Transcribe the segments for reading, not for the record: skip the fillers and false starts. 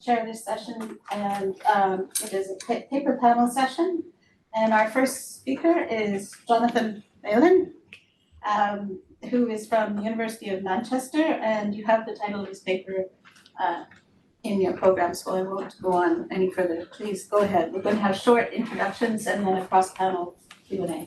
chair this session, and it is a paper panel session. And our first speaker is Jonathan Aylen, who is from the University of Manchester, and you have the title of his paper in your program, so I won't go on any further. Please go ahead. We're going to have short introductions and then a cross-panel Q&A.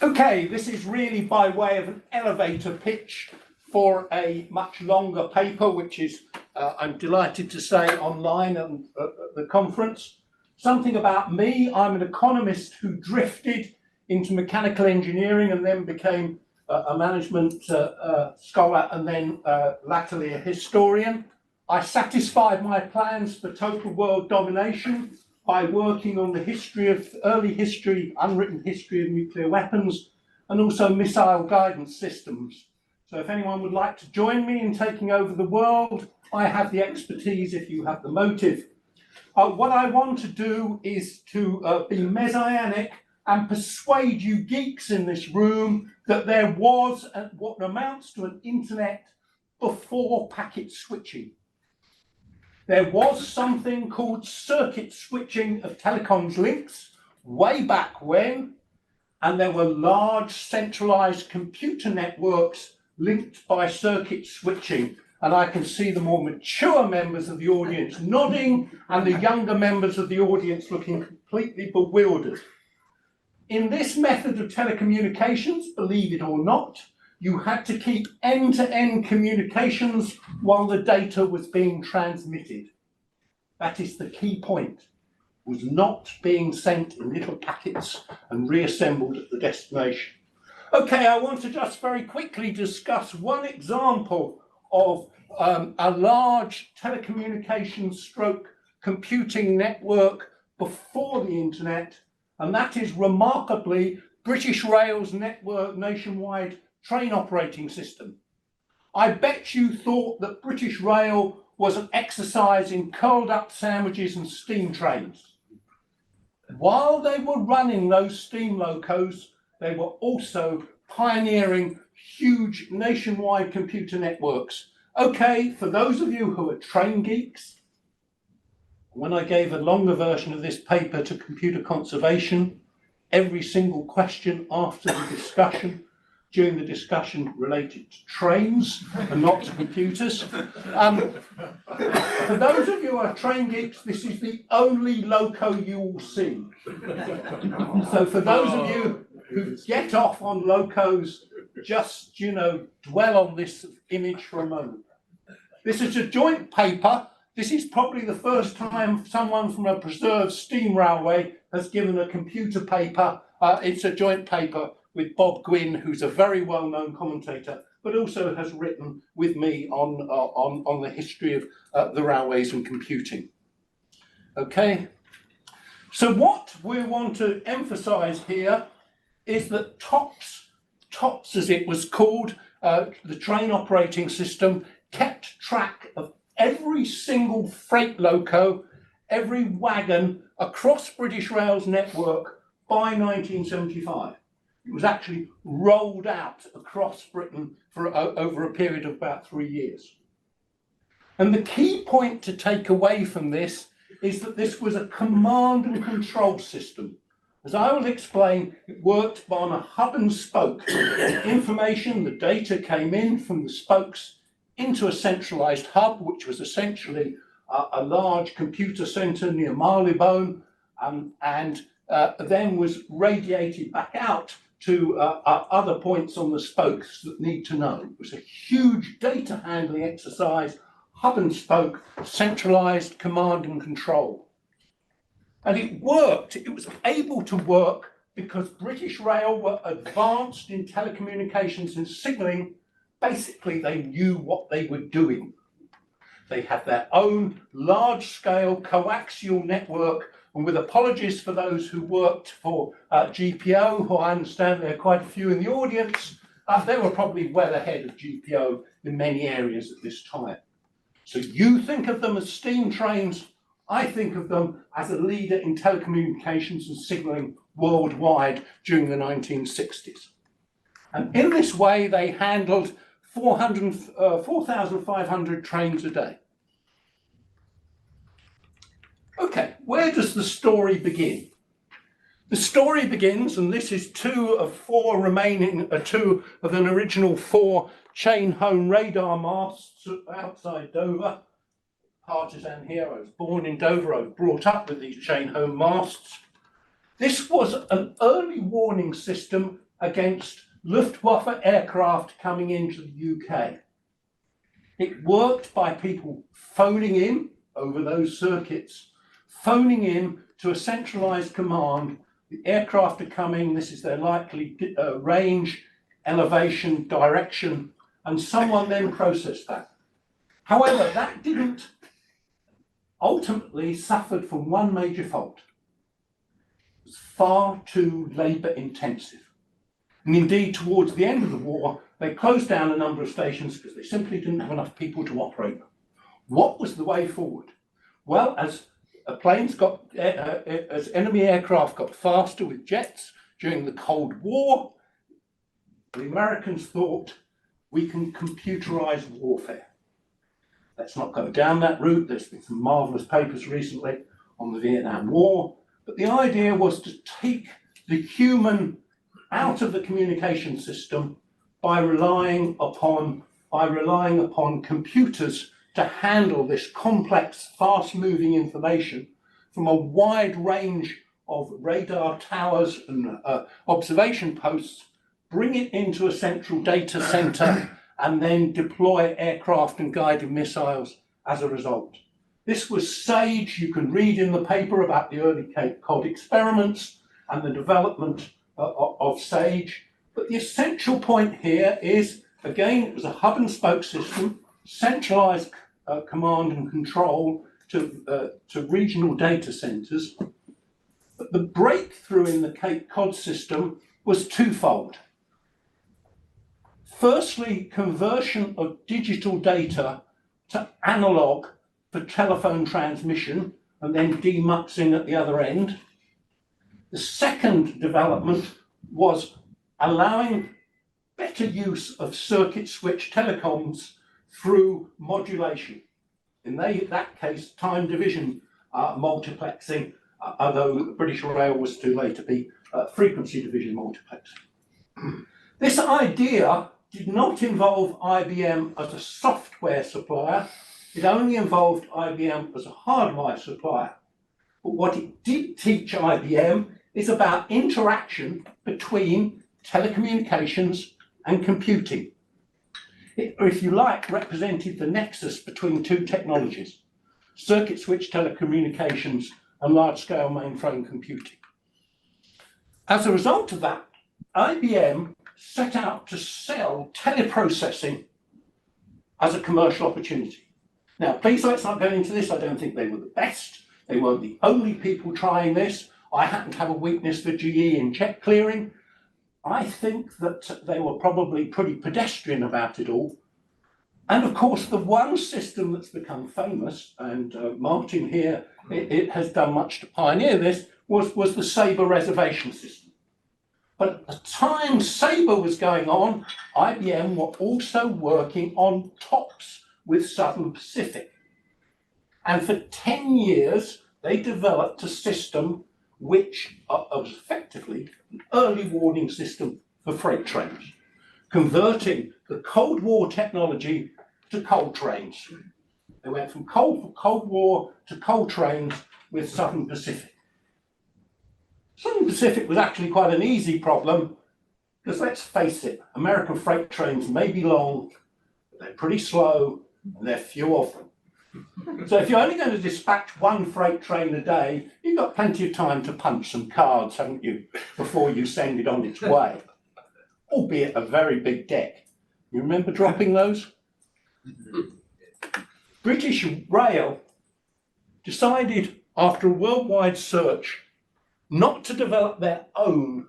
Okay, this is really by way of an elevator pitch for a much longer paper, which is, I'm delighted to say, online and at the conference. Something about me: I'm an economist who drifted into mechanical engineering and then became a management scholar and then latterly a historian. I satisfied my plans for total world domination by working on the history of early history, unwritten history of nuclear weapons, and also missile guidance systems. So if anyone would like to join me in taking over the world, I have the expertise if you have the motive. What I want to do is to be messianic and persuade you geeks in this room that there was what amounts to an internet before packet switching. There was something called circuit switching of telecoms links way back when, and there were large centralized computer networks linked by circuit switching. And I can see the more mature members of the audience nodding and the younger members of the audience looking completely bewildered. In this method of telecommunications, believe it or not, you had to keep end-to-end communications while the data was being transmitted. That is the key point. It was not being sent in little packets and reassembled at the destination. Okay, I want to just very quickly discuss one example of a large telecommunications stroke computing network before the internet, and that is remarkably British Rail's network nationwide train operating system. I bet you thought that British Rail was an exercise in curled up sandwiches and steam trains. While they were running those steam locos, they were also pioneering huge nationwide computer networks. Okay, for those of you who are train geeks, when I gave a longer version of this paper to computer conservation, every single question after the discussion, during the discussion related to trains and not to computers. For those of you who are train geeks, this is the only loco you will see. So for those of you who get off on locos, just, dwell on this image for a moment. This is a joint paper. This is probably the first time someone from a preserved steam railway has given a computer paper. It's a joint paper with Bob Gwynne, who's a very well-known commentator, but also has written with me on the history of the railways and computing. Okay, so what we want to emphasize here is that TOPS as it was called, the train operating system, kept track of every single freight loco, every wagon across British Rail's network by 1975. It was actually rolled out across Britain for over a period of about 3 years. And the key point to take away from this is that this was a command and control system. As I will explain, it worked on a hub and spoke. The information, the data came in from the spokes into a centralized hub, which was essentially a large computer center near Marylebone, and then was radiated back out to other points on the spokes that need to know. It was a huge data handling exercise, hub and spoke, centralized command and control. And it worked. It was able to work because British Rail were advanced in telecommunications and signalling. Basically, they knew what they were doing. They had their own large-scale coaxial network, and with apologies for those who worked for GPO, who I understand there are quite a few in the audience, they were probably well ahead of GPO in many areas at this time. So you think of them as steam trains, I think of them as a leader in telecommunications and signalling worldwide during the 1960s. And in this way, they handled 4,500 trains a day. Okay, where does the story begin? The story begins, and this is two of an original 4 chain-home radar masts outside Dover. Partisan here, I was born in Dover, I was brought up with these chain-home masts. This was an early warning system against Luftwaffe aircraft coming into the UK. It worked by people phoning in over those circuits, phoning in to a centralised command. The aircraft are coming, this is their likely range, elevation, direction, and someone then processed that. However, that didn't ultimately suffered from one major fault. It was far too labour intensive. And indeed, towards the end of the war, they closed down a number of stations because they simply didn't have enough people to operate them. What was the way forward? Well, as enemy aircraft got faster with jets during the Cold War, the Americans thought, we can computerize warfare. Let's not go down that route. There's been some marvellous papers recently on the Vietnam War, but the idea was to take the human out of the communication system by relying upon computers to handle this complex, fast-moving information from a wide range of radar towers and observation posts, bring it into a central data centre, and then deploy aircraft and guided missiles as a result. This was SAGE. You can read in the paper about the early Cape Cod experiments and the development of SAGE. But the essential point here is, again, it was a hub and spoke system, centralised command and control to regional data centres. But the breakthrough in the Cape Cod system was twofold. Firstly, conversion of digital data to analog for telephone transmission and then demuxing at the other end. The second development was allowing better use of circuit switch telecoms through modulation. In that case, time division multiplexing, although the British Rail was to later be frequency division multiplexing. This idea did not involve IBM as a software supplier. It only involved IBM as a hardware supplier. But what it did teach IBM is about interaction between telecommunications and computing. It, if you like, represented the nexus between two technologies, circuit switch telecommunications and large-scale mainframe computing. As a result of that, IBM set out to sell teleprocessing as a commercial opportunity. Now, please let's not go into this. I don't think they were the best. They weren't the only people trying this. I happen to have a weakness for GE in check clearing. I think that they were probably pretty pedestrian about it all. And of course, the one system that's become famous, and Martin here, it has done much to pioneer this, was the Sabre reservation system. But at the time Sabre was going on, IBM were also working on TOPS with Southern Pacific. And for 10 years, they developed a system which was effectively an early warning system for freight trains, converting the Cold War technology to coal trains. They went from Cold War to coal trains with Southern Pacific. Southern Pacific was actually quite an easy problem because, let's face it, American freight trains may be long, but they're pretty slow and there are few of them. So if you're only going to dispatch one freight train a day, you've got plenty of time to punch some cards, haven't you, before you send it on its way, albeit a very big deck. You remember dropping those? British Rail decided, after a worldwide search, not to develop their own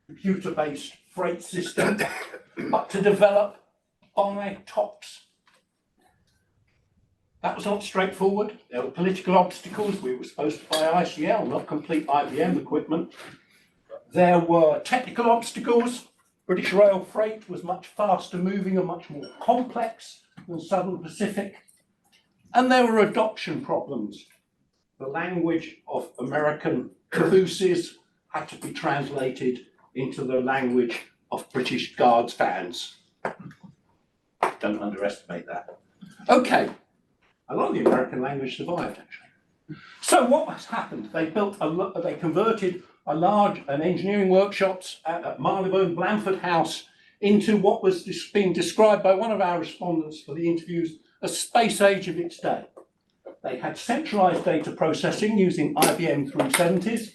computer-based freight system, but to develop by TOPS. That was not straightforward. There were political obstacles. We were supposed to buy ICL, not complete IBM equipment. There were technical obstacles. British Rail freight was much faster moving and much more complex than Southern Pacific. And there were adoption problems. the language of American cabooses had to be translated into the language of British Guards fans. Don't underestimate that. Okay, a lot of the American language survived actually. So what has happened? They converted an engineering workshops at Marylebone Blandford House into what was being described by one of our respondents for the interviews as space age of its day. They had centralized data processing using IBM 370s,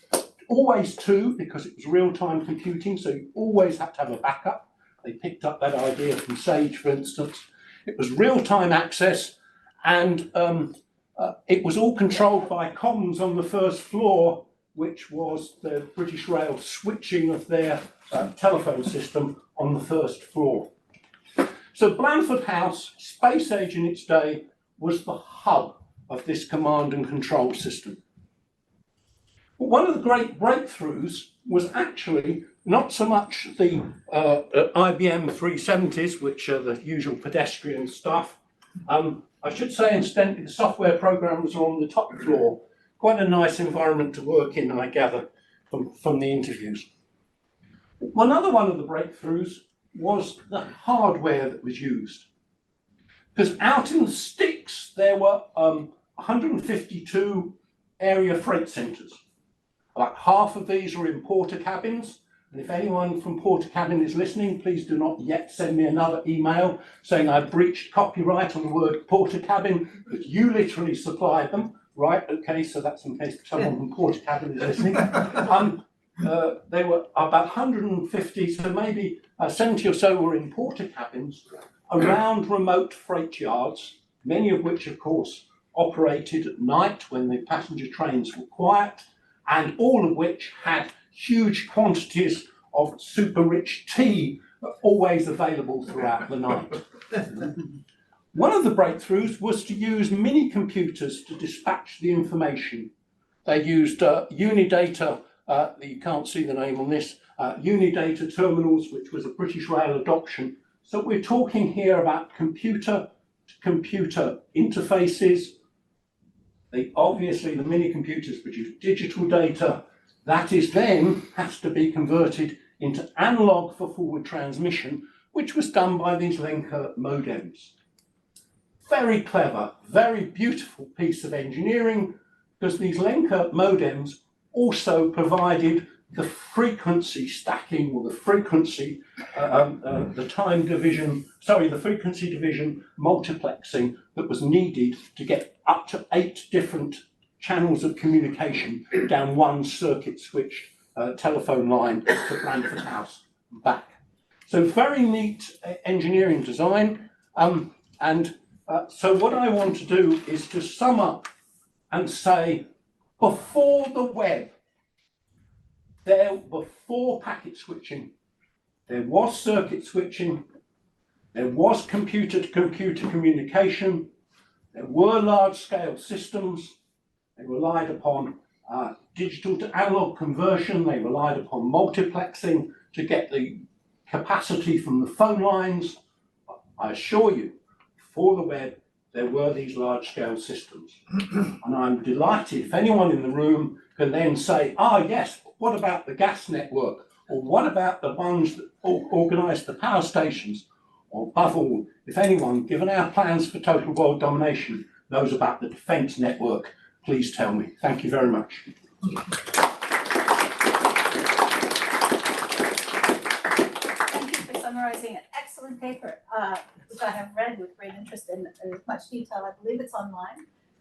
always two because it was real-time computing, so you always had to have a backup. They picked up that idea from Sage, for instance. It was real-time access, and it was all controlled by comms on the first floor, which was the British Rail switching of their telephone system on the first floor. So Blandford House, space age in its day, was the hub of this command and control system. But one of the great breakthroughs was actually not so much the IBM 370s, which are the usual pedestrian stuff. I should say, incidentally, the software programs are on the top floor. Quite a nice environment to work in, I gather, from the interviews. Another one of the breakthroughs was the hardware that was used. Because out in the sticks, there were 152 area freight centres. About half of these were in porter cabins. And if anyone from porter cabin is listening, please do not yet send me another email saying I breached copyright on the word porter cabin, because you literally supplied them. Right, okay, so that's in case someone from porter cabin is listening. They were about 150, so maybe 70 or so were in porter cabins around remote freight yards, many of which, of course, operated at night when the passenger trains were quiet, and all of which had huge quantities of super rich tea always available throughout the night. One of the breakthroughs was to use mini computers to dispatch the information. They used Unidata, you can't see the name on this, Unidata terminals, which was a British Rail adoption. So we're talking here about computer-to-computer interfaces. Obviously, the mini computers produce digital data. That is then has to be converted into analog for forward transmission, which was done by these Lenker modems. Very clever, very beautiful piece of engineering, because these Lenker modems also provided the frequency stacking, or the frequency, the frequency division multiplexing that was needed to get up to 8 different channels of communication down one circuit switch telephone line to Blandford House and back. So very neat engineering design. So what I want to do is to sum up and say, before the web, before packet switching, there was circuit switching, there was computer-to-computer communication, there were large-scale systems, they relied upon digital to analog conversion, they relied upon multiplexing to get the capacity from the phone lines. I assure you, before the web, there were these large-scale systems. And I'm delighted if anyone in the room can then say, yes, but what about the gas network? Or what about the ones that organised the power stations? Or above all, if anyone, given our plans for total world domination, knows about the defence network, please tell me. Thank you very much. Thank you for summarising an excellent paper, which I have read with great interest in as much detail. I believe it's online.